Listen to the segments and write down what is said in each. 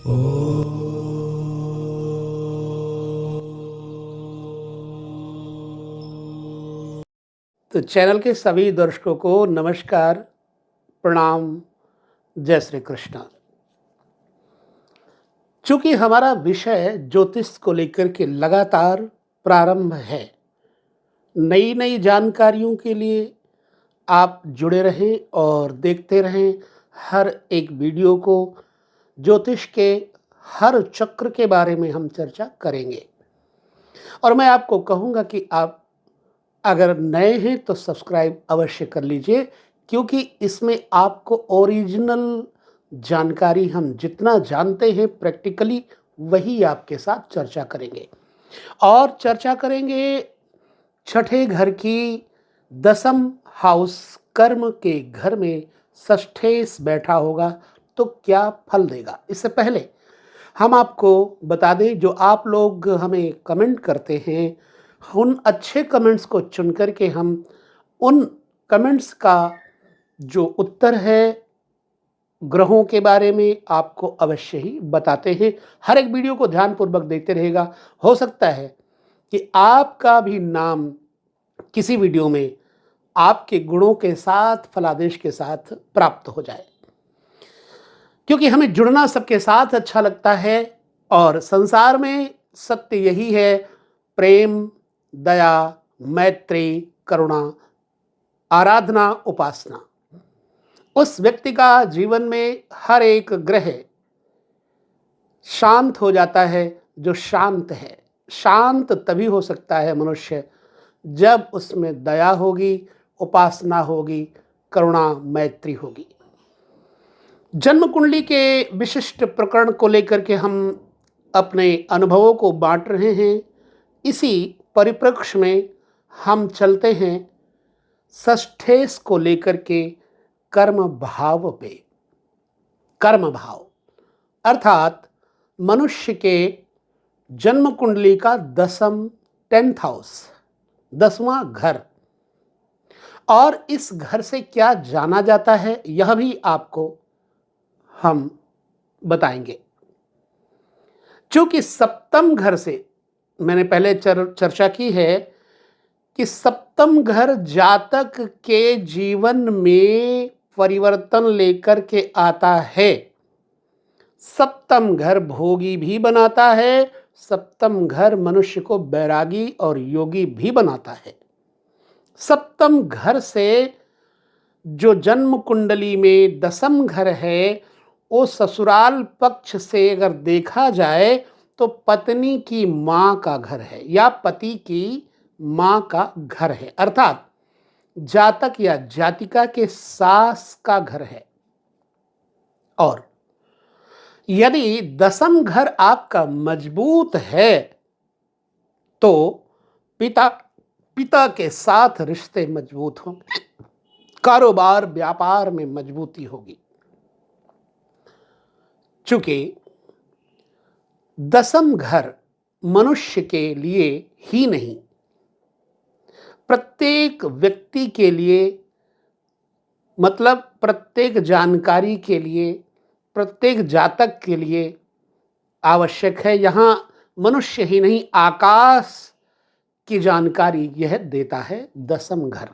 तो चैनल के सभी दर्शकों को नमस्कार, प्रणाम, जय श्री कृष्ण। चूंकि हमारा विषय ज्योतिष को लेकर के लगातार प्रारंभ है, नई नई जानकारियों के लिए आप जुड़े रहें और देखते रहें हर एक वीडियो को। ज्योतिष के हर चक्र के बारे में हम चर्चा करेंगे और मैं आपको कहूँगा कि आप अगर नए हैं तो सब्सक्राइब अवश्य कर लीजिए, क्योंकि इसमें आपको ओरिजिनल जानकारी हम जितना जानते हैं प्रैक्टिकली वही आपके साथ चर्चा करेंगे। और चर्चा करेंगे छठे घर की दसम हाउस कर्म के घर में षष्ठेश बैठा होगा तो क्या फल देगा। इससे पहले हम आपको बता दें, जो आप लोग हमें कमेंट करते हैं उन अच्छे कमेंट्स को चुन करके हम उन कमेंट्स का जो उत्तर है ग्रहों के बारे में आपको अवश्य ही बताते हैं। हर एक वीडियो को ध्यानपूर्वक देखते रहेगा। हो सकता है कि आपका भी नाम किसी वीडियो में आपके गुणों के साथ फलादेश के साथ प्राप्त हो जाए, क्योंकि हमें जुड़ना सबके साथ अच्छा लगता है और संसार में सत्य यही है, प्रेम, दया, मैत्री, करुणा, आराधना, उपासना। उस व्यक्ति का जीवन में हर एक ग्रह शांत हो जाता है जो शांत है। शांत तभी हो सकता है मनुष्य जब उसमें दया होगी, उपासना होगी, करुणा, मैत्री होगी। जन्म कुंडली के विशिष्ट प्रकरण को लेकर के हम अपने अनुभवों को बांट रहे हैं। इसी परिप्रेक्ष्य में हम चलते हैं षष्ठेश को लेकर के कर्म भाव पे। कर्म भाव अर्थात मनुष्य के जन्म कुंडली का 10th हाउस, 10वां घर, और इस घर से क्या जाना जाता है यह भी आपको हम बताएंगे। चूंकि सप्तम घर से मैंने पहले चर्चा की है कि सप्तम घर जातक के जीवन में परिवर्तन लेकर के आता है। सप्तम घर भोगी भी बनाता है, सप्तम घर मनुष्य को बैरागी और योगी भी बनाता है। सप्तम घर से जो जन्म कुंडली में 10th घर है, वो ससुराल पक्ष से अगर देखा जाए तो पत्नी की माँ का घर है या पति की माँ का घर है, अर्थात जातक या जातिका के सास का घर है। और यदि 10th घर आपका मजबूत है तो पिता के साथ रिश्ते मजबूत होंगे, कारोबार व्यापार में मजबूती होगी। चूंकि 10th घर मनुष्य के लिए ही नहीं, प्रत्येक व्यक्ति के लिए, मतलब प्रत्येक जानकारी के लिए, प्रत्येक जातक के लिए आवश्यक है। यहाँ मनुष्य ही नहीं, आकाश की जानकारी यह देता है 10th घर।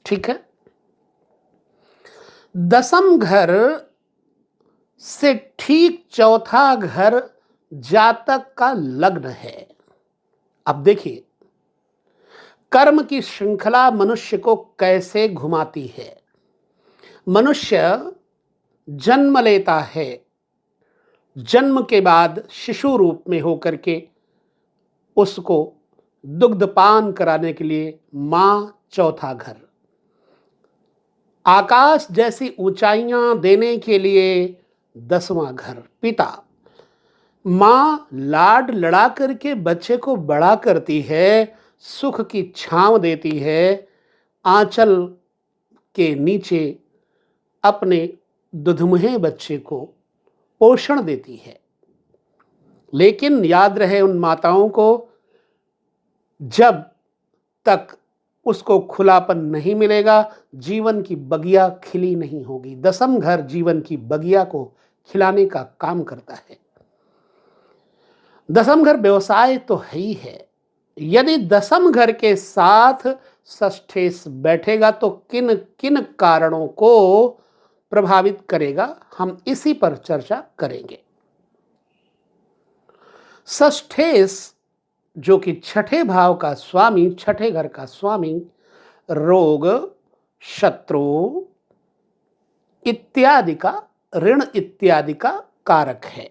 ठीक है, 10th घर से ठीक चौथा घर जातक का लग्न है। अब देखिए कर्म की श्रृंखला मनुष्य को कैसे घुमाती है। मनुष्य जन्म लेता है, जन्म के बाद शिशु रूप में होकर के उसको दुग्धपान कराने के लिए माँ चौथा घर, आकाश जैसी ऊंचाइयां देने के लिए 10वां घर पिता, माँ लाड लड़ा करके बच्चे को बड़ा करती है, सुख की छांव देती है, आंचल के नीचे अपने दुधमुहे बच्चे को पोषण देती है। लेकिन याद रहे उन माताओं को, जब तक उसको खुलापन नहीं मिलेगा जीवन की बगिया खिली नहीं होगी। 10th घर जीवन की बगिया को खिलाने का काम करता है। दसम घर व्यवसाय तो है ही है। यदि दसम घर के साथ षष्ठेश बैठेगा तो किन किन कारणों को प्रभावित करेगा, हम इसी पर चर्चा करेंगे। षष्ठेश जो कि छठे भाव का स्वामी, छठे घर का स्वामी, रोग, शत्रु इत्यादि का, ऋण इत्यादि का कारक है।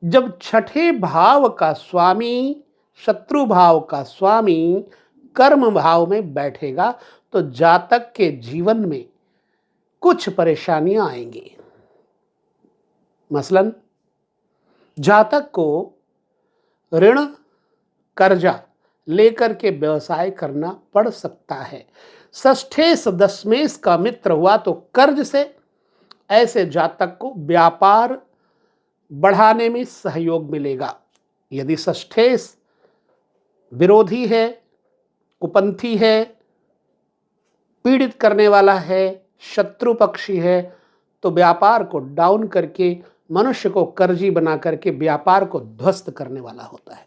जब छठे भाव का स्वामी, शत्रु भाव का स्वामी कर्म भाव में बैठेगा तो जातक के जीवन में कुछ परेशानियां आएंगी। मसलन जातक को ऋण, कर्जा लेकर के व्यवसाय करना पड़ सकता है। षष्ठेश दशमेश का मित्र हुआ तो कर्ज से ऐसे जातक को व्यापार बढ़ाने में सहयोग मिलेगा। यदि षष्ठेश विरोधी है, कुपंथी है, पीड़ित करने वाला है, शत्रु पक्षी है, तो व्यापार को डाउन करके मनुष्य को कर्जी बना करके व्यापार को ध्वस्त करने वाला होता है।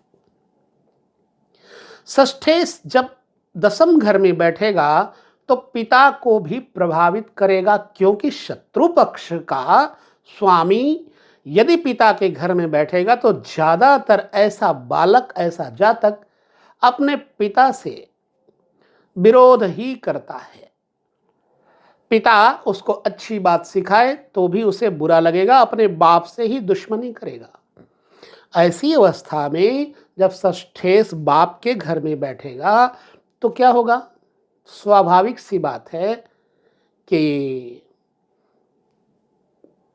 षष्ठेश जब दसम घर में बैठेगा तो पिता को भी प्रभावित करेगा, क्योंकि शत्रु पक्ष का स्वामी यदि पिता के घर में बैठेगा तो ज्यादातर ऐसा बालक, ऐसा जातक अपने पिता से विरोध ही करता है। पिता उसको अच्छी बात सिखाए तो भी उसे बुरा लगेगा, अपने बाप से ही दुश्मनी करेगा। ऐसी अवस्था में जब षष्ठेश बाप के घर में बैठेगा तो क्या होगा? स्वाभाविक सी बात है कि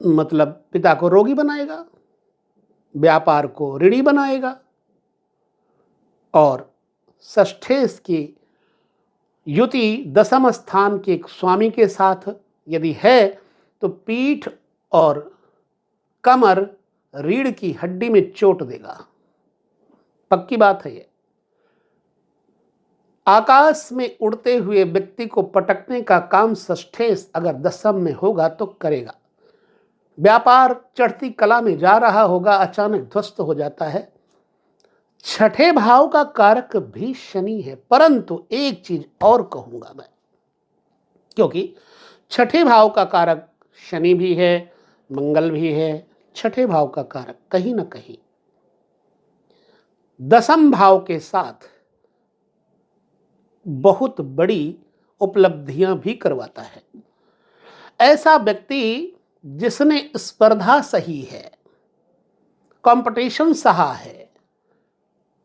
मतलब पिता को रोगी बनाएगा, व्यापार को ऋणी बनाएगा, और षष्ठेश की युति दसम स्थान के स्वामी के साथ यदि है तो पीठ और कमर, रीढ़ की हड्डी में चोट देगा। पक्की बात है ये। आकाश में उड़ते हुए व्यक्ति को पटकने का काम षष्ठेश अगर दसम में होगा तो करेगा। व्यापार चढ़ती कला में जा रहा होगा, अचानक ध्वस्त हो जाता है। छठे भाव का कारक भी शनि है, परंतु एक चीज और कहूंगा मैं, क्योंकि छठे भाव का कारक शनि भी है, मंगल भी है। छठे भाव का कारक कहीं ना कहीं दसम भाव के साथ बहुत बड़ी उपलब्धियां भी करवाता है। ऐसा व्यक्ति जिसने स्पर्धा सही है, कंपटीशन सहा है,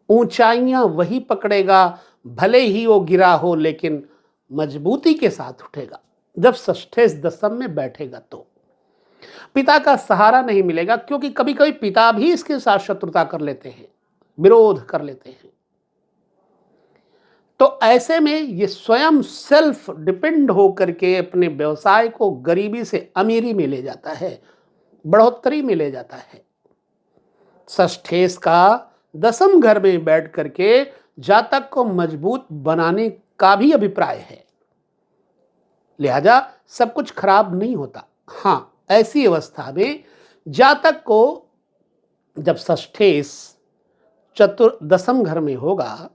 ऊंचाइयां वही पकड़ेगा, भले ही वो गिरा हो लेकिन मजबूती के साथ उठेगा। जब षष्ठेश दसम में बैठेगा तो पिता का सहारा नहीं मिलेगा, क्योंकि कभी कभी पिता भी इसके साथ शत्रुता कर लेते हैं, विरोध कर लेते हैं। तो ऐसे में ये स्वयं सेल्फ डिपेंड होकर के अपने व्यवसाय को गरीबी से अमीरी में ले जाता है, बढ़ोतरी में ले जाता है। षष्ठेश का दसम घर में बैठ करके जातक को मजबूत बनाने का भी अभिप्राय है, लिहाजा सब कुछ खराब नहीं होता। हाँ, ऐसी अवस्था में जातक को जब षष्ठेश दसम घर में होगा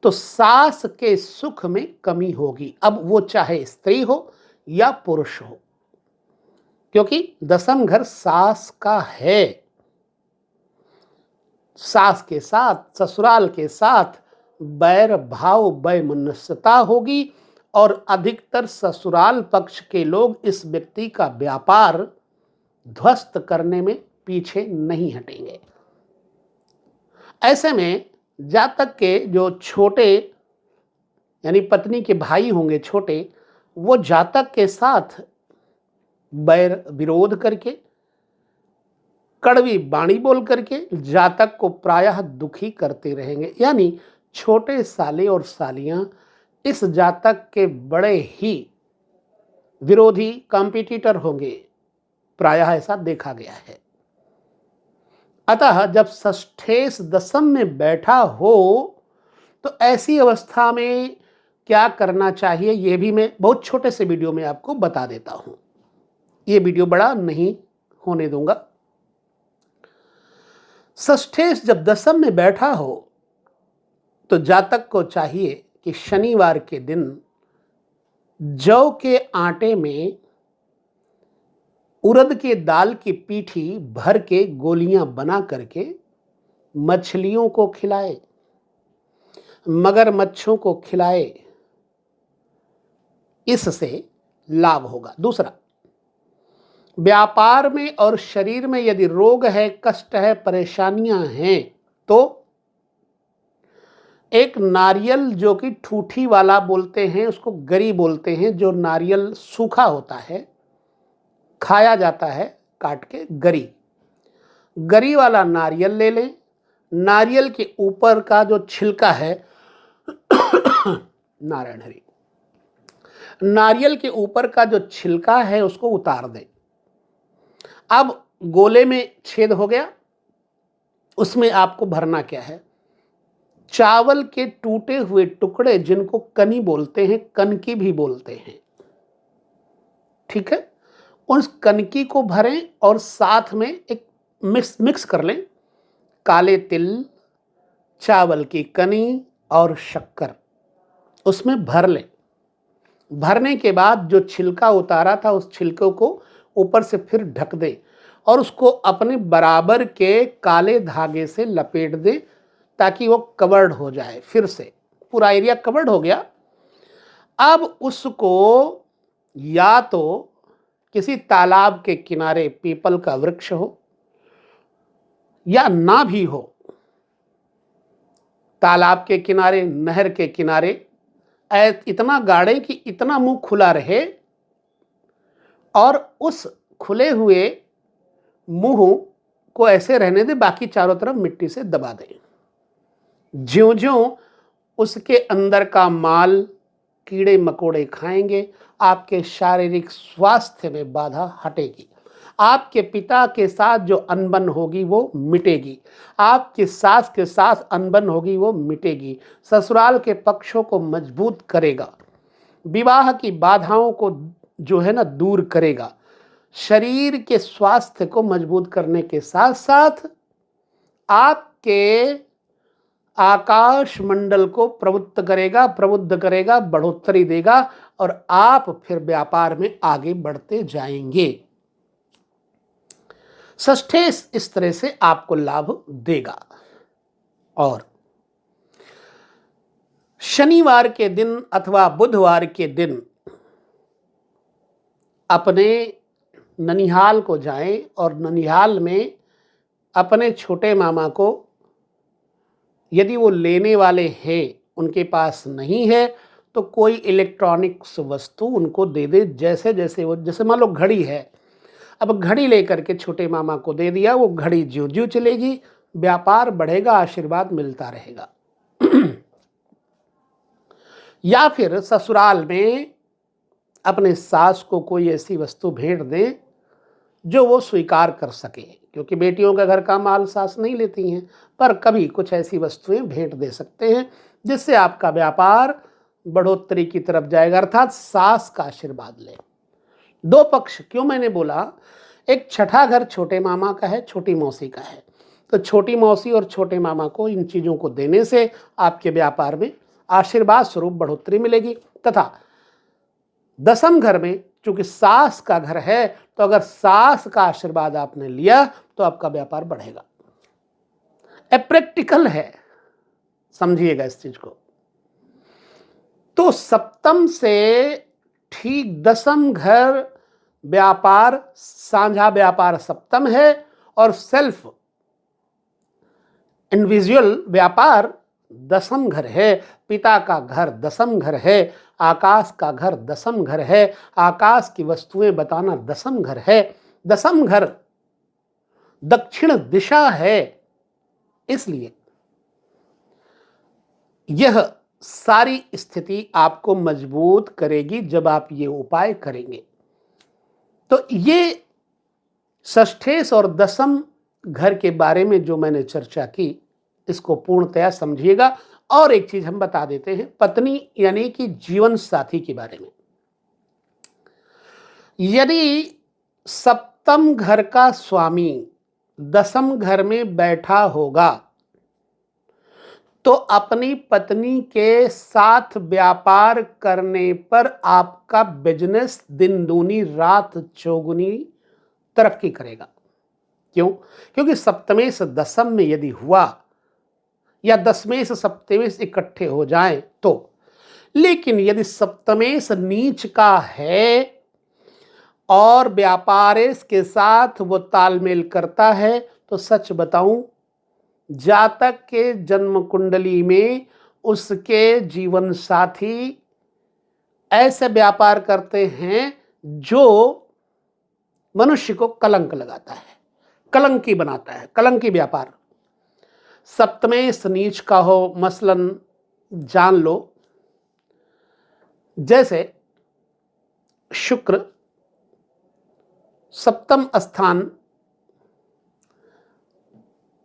तो सास के सुख में कमी होगी। अब वो चाहे स्त्री हो या पुरुष हो, क्योंकि दसम घर सास का है। सास के साथ, ससुराल के साथ बैर भाव, वैमनस्यता होगी, और अधिकतर ससुराल पक्ष के लोग इस व्यक्ति का व्यापार ध्वस्त करने में पीछे नहीं हटेंगे। ऐसे में जातक के जो छोटे यानी पत्नी के भाई होंगे छोटे, वो जातक के साथ बैर विरोध करके, कड़वी बाणी बोल करके जातक को प्रायः दुखी करते रहेंगे। यानी छोटे साले और सालियां इस जातक के बड़े ही विरोधी, कॉम्पिटिटर होंगे, प्रायः ऐसा देखा गया है। अतः जब षष्ठेश दसम में बैठा हो तो ऐसी अवस्था में क्या करना चाहिए, ये भी मैं बहुत छोटे से वीडियो में आपको बता देता हूं। ये वीडियो बड़ा नहीं होने दूंगा। षष्ठेश जब दशम में बैठा हो तो जातक को चाहिए कि शनिवार के दिन जौ के आटे में उड़द के दाल की पीठी भर के गोलियां बना करके मछलियों को खिलाए, मगरमच्छों को खिलाए, इससे लाभ होगा। दूसरा, व्यापार में और शरीर में यदि रोग है, कष्ट है, परेशानियां हैं तो एक नारियल जो कि ठूठी वाला बोलते हैं, उसको गरी बोलते हैं, जो नारियल सूखा होता है, खाया जाता है काट के, गरी, गरी वाला नारियल ले लें। नारियल के ऊपर का जो छिलका है नारायण हरि, नारियल के ऊपर का जो छिलका है उसको उतार दें। अब गोले में छेद हो गया, उसमें आपको भरना क्या है? चावल के टूटे हुए टुकड़े, जिनको कनी बोलते हैं, कनकी भी बोलते हैं, ठीक है, उस कनकी को भरें और साथ में एक मिक्स कर लें काले तिल, चावल की कनी और शक्कर, उसमें भर लें। भरने के बाद जो छिलका उतारा था उस छिलके को ऊपर से फिर ढक दें और उसको अपने बराबर के काले धागे से लपेट दें ताकि वो कवर्ड हो जाए। फिर से पूरा एरिया कवर्ड हो गया। अब उसको या तो किसी तालाब के किनारे पीपल का वृक्ष हो या ना भी हो, तालाब के किनारे, नहर के किनारे, इतना गाड़े कि इतना मुंह खुला रहे और उस खुले हुए मुंह को ऐसे रहने दे, बाकी चारों तरफ मिट्टी से दबा दें। ज्यों-ज्यों उसके अंदर का माल, कीड़े मकोड़े खाएंगे, आपके शारीरिक स्वास्थ्य में बाधा हटेगी। आपके पिता के साथ जो अनबन होगी वो मिटेगी, आपकी सास के साथ अनबन होगी वो मिटेगी, ससुराल के पक्षों को मजबूत करेगा, विवाह की बाधाओं को जो है ना दूर करेगा, शरीर के स्वास्थ्य को मजबूत करने के साथ साथ आपके आकाश मंडल को प्रबुद्ध करेगा, बढ़ोतरी देगा और आप फिर व्यापार में आगे बढ़ते जाएंगे। षष्ठेश इस तरह से आपको लाभ देगा। और शनिवार के दिन अथवा बुधवार के दिन अपने ननिहाल को जाएं और ननिहाल में अपने छोटे मामा को, यदि वो लेने वाले हैं, उनके पास नहीं है तो कोई इलेक्ट्रॉनिक्स वस्तु उनको दे दे। जैसे जैसे वो, जैसे मान लो घड़ी है, अब घड़ी लेकर के छोटे मामा को दे दिया, वो घड़ी ज्यों ज्यों चलेगी, व्यापार बढ़ेगा, आशीर्वाद मिलता रहेगा। या फिर ससुराल में अपने सास को कोई ऐसी वस्तु भेंट दें जो वो स्वीकार कर सके, क्योंकि बेटियों का घर का माल सास नहीं लेती हैं, पर कभी कुछ ऐसी वस्तुएं भेंट दे सकते हैं जिससे आपका व्यापार बढ़ोतरी की तरफ जाएगा, अर्थात सास का आशीर्वाद लें। दो पक्ष, क्यों मैंने बोला, एक छठा घर छोटे मामा का है, छोटी मौसी का है, तो छोटी मौसी और छोटे मामा को इन चीज़ों को देने से आपके व्यापार में आशीर्वाद स्वरूप बढ़ोतरी मिलेगी। तथा दसम घर में चूंकि सास का घर है, तो अगर सास का आशीर्वाद आपने लिया तो आपका व्यापार बढ़ेगा। प्रैक्टिकल है, समझिएगा इस चीज को। तो सप्तम से ठीक दसम घर व्यापार, साझा व्यापार सप्तम है और सेल्फ इंडिविजुअल व्यापार दसम घर है। पिता का घर दसम घर है, आकाश का घर दसम घर है, आकाश की वस्तुएं बताना दसम घर है, दसम घर दक्षिण दिशा है। इसलिए यह सारी स्थिति आपको मजबूत करेगी जब आप ये उपाय करेंगे। तो ये षष्ठेश और दसम घर के बारे में जो मैंने चर्चा की, इसको पूर्णतया समझिएगा। और एक चीज हम बता देते हैं, पत्नी यानी कि जीवन साथी के बारे में। यदि सप्तम घर का स्वामी दसम घर में बैठा होगा तो अपनी पत्नी के साथ व्यापार करने पर आपका बिजनेस दिन दूनी रात चौगुनी तरक्की करेगा। क्यों? क्योंकि सप्तमें से दसम में यदि हुआ या दसवें से सप्तमें से इकट्ठे हो जाएं तो, लेकिन यदि सप्तमें से नीच का है और व्यापारेश के साथ वो तालमेल करता है तो सच बताऊं, जातक के जन्म कुंडली में उसके जीवन साथी ऐसे व्यापार करते हैं जो मनुष्य को कलंक लगाता है, कलंकी बनाता है, कलंकी व्यापार। सप्तमें से नीच का हो, मसलन जान लो जैसे शुक्र सप्तम स्थान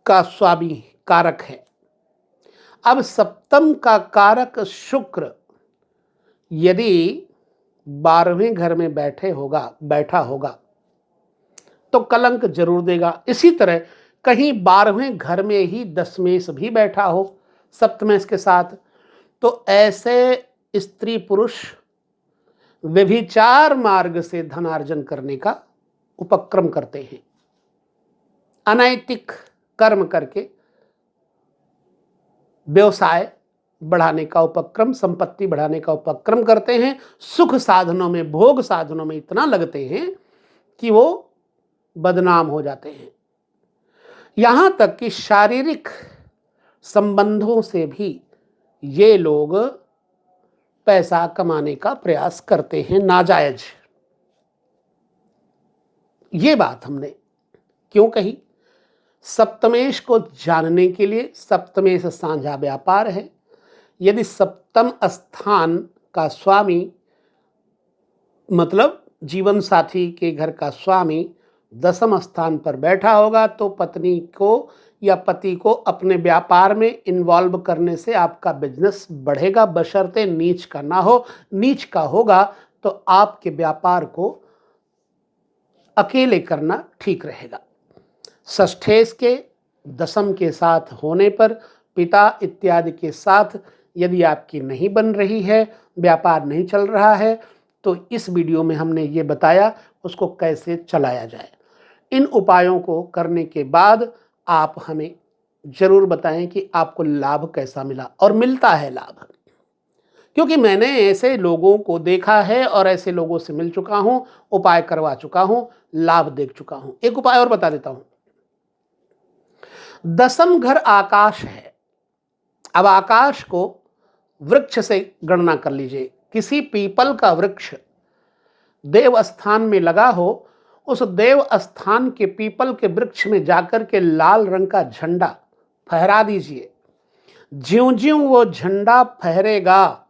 का स्वामी कारक है। अब सप्तम का कारक शुक्र यदि 12वें घर में बैठा होगा तो कलंक जरूर देगा। इसी तरह कहीं 12वें घर में ही दसमेश भी बैठा हो सप्तमेश के साथ तो ऐसे स्त्री पुरुष व्यभिचार मार्ग से धनार्जन करने का उपक्रम करते हैं, अनैतिक कर्म करके व्यवसाय बढ़ाने का उपक्रम, संपत्ति बढ़ाने का उपक्रम करते हैं, सुख साधनों में, भोग साधनों में इतना लगते हैं कि वो बदनाम हो जाते हैं। यहां तक कि शारीरिक संबंधों से भी ये लोग पैसा कमाने का प्रयास करते हैं नाजायज। ये बात हमने क्यों कही? सप्तमेश को जानने के लिए सप्तमेश साझा व्यापार है। यदि सप्तम स्थान का स्वामी मतलब जीवन साथी के घर का स्वामी दसम स्थान पर बैठा होगा तो पत्नी को या पति को अपने व्यापार में इन्वॉल्व करने से आपका बिजनेस बढ़ेगा, बशर्ते नीच का ना हो। नीच का होगा तो आपके व्यापार को अकेले करना ठीक रहेगा। षष्ठेश के दसम के साथ होने पर पिता इत्यादि के साथ यदि आपकी नहीं बन रही है, व्यापार नहीं चल रहा है, तो इस वीडियो में हमने ये बताया उसको कैसे चलाया जाए। इन उपायों को करने के बाद आप हमें ज़रूर बताएं कि आपको लाभ कैसा मिला और मिलता है लाभ, क्योंकि मैंने ऐसे लोगों को देखा है और ऐसे लोगों से मिल चुका हूं, उपाय करवा चुका हूं, लाभ देख चुका हूं। एक उपाय और बता देता हूं। दसम घर आकाश है। अब आकाश को वृक्ष से गणना कर लीजिए। किसी पीपल का वृक्ष देव स्थान में लगा हो, उस देव स्थान के पीपल के वृक्ष में जाकर के लाल रंग का झंडा फहरा दीजिए। ज्यों-ज्यों वो झंडा फहरेगा,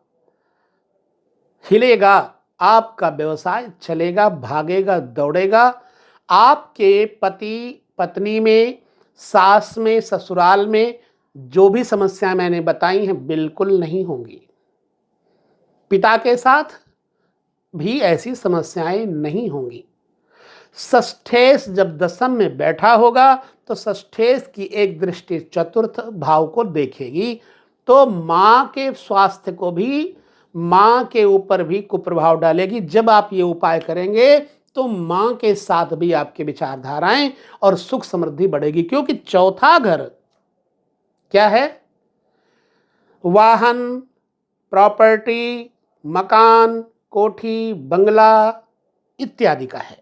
हिलेगा, आपका व्यवसाय चलेगा, भागेगा, दौड़ेगा। आपके पति पत्नी में, सास में, ससुराल में जो भी समस्या मैंने बताई हैं बिल्कुल नहीं होंगी। पिता के साथ भी ऐसी समस्याएं नहीं होंगी। षष्ठेश जब दसम में बैठा होगा तो षष्ठेश की एक दृष्टि चतुर्थ भाव को देखेगी, तो मां के स्वास्थ्य को भी, मां के ऊपर भी कुप्रभाव डालेगी। जब आप ये उपाय करेंगे तो मां के साथ भी आपके विचारधाराएं और सुख समृद्धि बढ़ेगी, क्योंकि चौथा घर क्या है? वाहन, प्रॉपर्टी, मकान, कोठी, बंगला इत्यादि का है,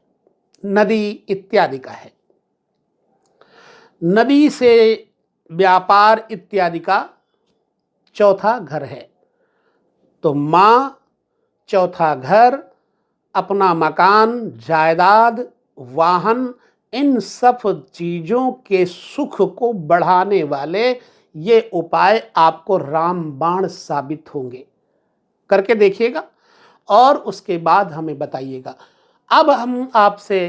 नदी इत्यादि का है। नदी से व्यापार इत्यादि का चौथा घर है। तो मां, चौथा घर, अपना मकान, जायदाद, वाहन, इन सब चीज़ों के सुख को बढ़ाने वाले ये उपाय आपको रामबाण साबित होंगे। करके देखिएगा और उसके बाद हमें बताइएगा। अब हम आपसे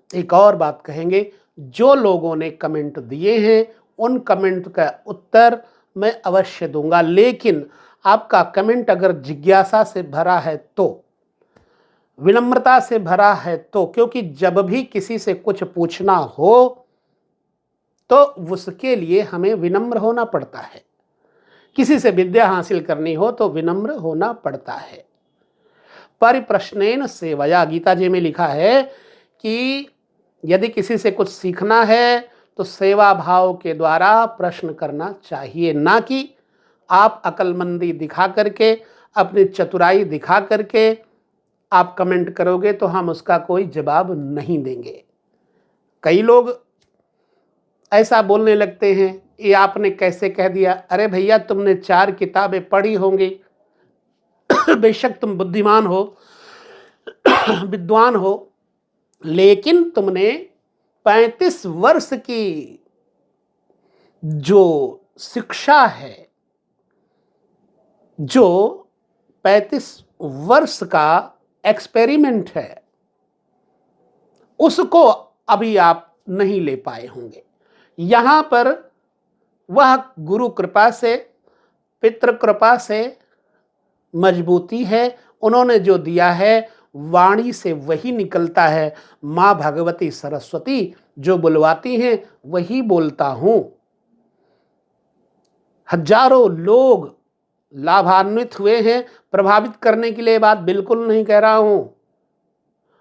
एक और बात कहेंगे। जो लोगों ने कमेंट दिए हैं उन कमेंट का उत्तर मैं अवश्य दूंगा, लेकिन आपका कमेंट अगर जिज्ञासा से भरा है तो विनम्रता से भरा है तो, क्योंकि जब भी किसी से कुछ पूछना हो तो उसके लिए हमें विनम्र होना पड़ता है। किसी से विद्या हासिल करनी हो तो विनम्र होना पड़ता है। परिप्रश्नेन सेवया, गीता जी में लिखा है कि यदि किसी से कुछ सीखना है तो सेवा भाव के द्वारा प्रश्न करना चाहिए, ना कि आप अक्लमंदी दिखा करके, अपनी चतुराई दिखा करके आप कमेंट करोगे तो हम उसका कोई जवाब नहीं देंगे। कई लोग ऐसा बोलने लगते हैं, ये आपने कैसे कह दिया? अरे भैया, तुमने 4 किताबें पढ़ी होंगी, बेशक तुम बुद्धिमान हो, विद्वान हो, लेकिन तुमने 35 वर्ष की जो शिक्षा है, जो 35 वर्ष का एक्सपेरिमेंट है, उसको अभी आप नहीं ले पाए होंगे। यहां पर वह गुरु कृपा से, पितृ कृपा से मजबूती है। उन्होंने जो दिया है वाणी से वही निकलता है। माँ भगवती सरस्वती जो बुलवाती हैं वही बोलता हूं। हजारों लोग लाभान्वित हुए हैं। प्रभावित करने के लिए बात बिल्कुल नहीं कह रहा हूं।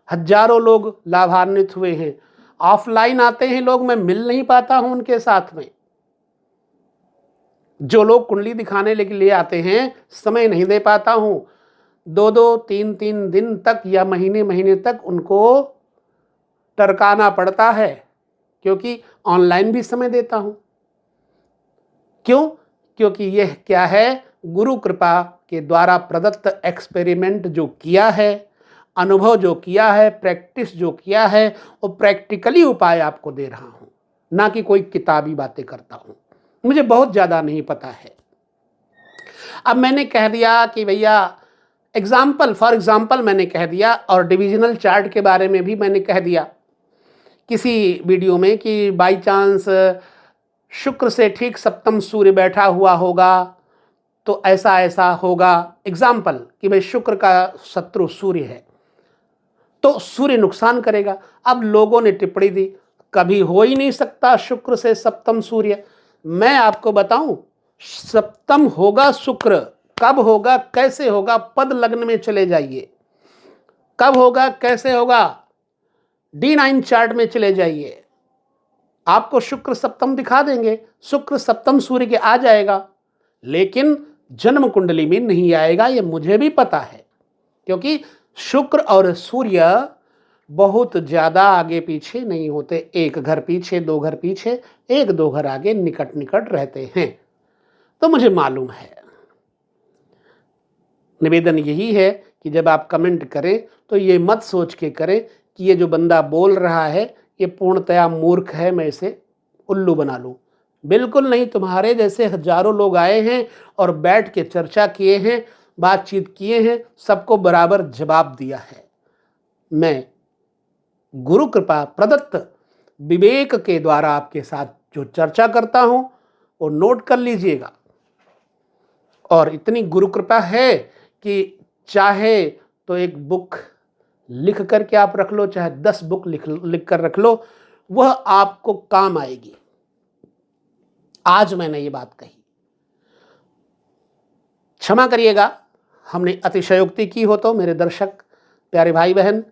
हजारों लोग लाभान्वित हुए हैं। ऑफलाइन आते हैं लोग, मैं मिल नहीं पाता हूं उनके साथ में। जो लोग कुंडली दिखाने के लिए आते हैं, समय नहीं दे पाता हूं। 2-2, 3-3 दिन तक या महीने तक उनको टरकाना पड़ता है, क्योंकि ऑनलाइन भी समय देता हूं। क्यों? क्योंकि यह क्या है, गुरु कृपा के द्वारा प्रदत्त एक्सपेरिमेंट जो किया है, अनुभव जो किया है, प्रैक्टिस जो किया है, वो प्रैक्टिकली उपाय आपको दे रहा हूं, ना कि कोई किताबी बातें करता हूं। मुझे बहुत ज़्यादा नहीं पता है। अब मैंने कह दिया कि भैया फॉर एग्जाम्पल मैंने कह दिया, और डिविजनल चार्ट के बारे में भी मैंने कह दिया किसी वीडियो में कि बाई चांस शुक्र से ठीक सप्तम सूर्य बैठा हुआ होगा तो ऐसा ऐसा होगा। एग्जाम्पल कि भाई शुक्र का शत्रु सूर्य है तो सूर्य नुकसान करेगा। अब लोगों ने टिप्पणी दी, कभी हो ही नहीं सकता शुक्र से सप्तम सूर्य। मैं आपको बताऊं, सप्तम होगा शुक्र, कब होगा, कैसे होगा? पद लग्न में चले जाइए, कब होगा, कैसे होगा, D9 चार्ट में चले जाइए, आपको शुक्र सप्तम दिखा देंगे। शुक्र सप्तम सूर्य के आ जाएगा, लेकिन जन्म कुंडली में नहीं आएगा। ये मुझे भी पता है, क्योंकि शुक्र और सूर्य बहुत ज्यादा आगे पीछे नहीं होते। एक घर पीछे, 2 घर पीछे, 1-2 घर आगे निकट निकट रहते हैं। तो मुझे मालूम है। निवेदन यही है कि जब आप कमेंट करें तो ये मत सोच के करें कि ये जो बंदा बोल रहा है ये पूर्णतया मूर्ख है, मैं इसे उल्लू बना लूं। बिल्कुल नहीं। तुम्हारे जैसे हजारों लोग आए हैं और बैठ के चर्चा किए हैं, बातचीत किए हैं, सबको बराबर जवाब दिया है। मैं गुरु कृपा प्रदत्त विवेक के द्वारा आपके साथ जो चर्चा करता हूं वो नोट कर लीजिएगा। और इतनी गुरु कृपा है कि चाहे तो एक बुक लिख करके आप रख लो, चाहे 10 बुक लिख कर रख लो, वह आपको काम आएगी। आज मैंने ये बात कही, क्षमा करिएगा हमने अतिशयोक्ति की हो तो। मेरे दर्शक प्यारे भाई बहन,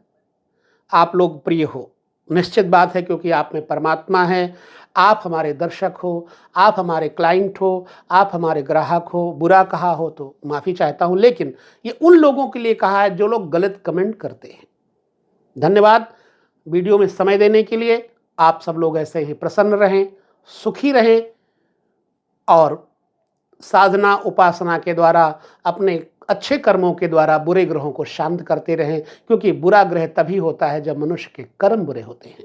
आप लोग प्रिय हो, निश्चित बात है, क्योंकि आप में परमात्मा है। आप हमारे दर्शक हो, आप हमारे क्लाइंट हो, आप हमारे ग्राहक हो। बुरा कहा हो तो माफ़ी चाहता हूं, लेकिन ये उन लोगों के लिए कहा है जो लोग गलत कमेंट करते हैं। धन्यवाद वीडियो में समय देने के लिए। आप सब लोग ऐसे ही प्रसन्न रहें, सुखी रहें, और साधना उपासना के द्वारा, अपने अच्छे कर्मों के द्वारा बुरे ग्रहों को शांत करते रहें, क्योंकि बुरा ग्रह तभी होता है जब मनुष्य के कर्म बुरे होते हैं।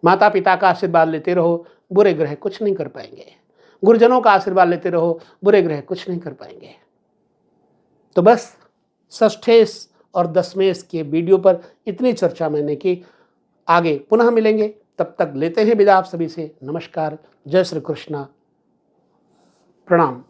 माता पिता का आशीर्वाद लेते रहो, बुरे ग्रह कुछ नहीं कर पाएंगे। गुरुजनों का आशीर्वाद लेते रहो, बुरे ग्रह कुछ नहीं कर पाएंगे। तो बस षष्ठेश और दशमेश के वीडियो पर इतनी चर्चा मैंने की। आगे पुनः मिलेंगे, तब तक लेते हैं विदा आप सभी से। नमस्कार, जय श्री कृष्णा, प्रणाम।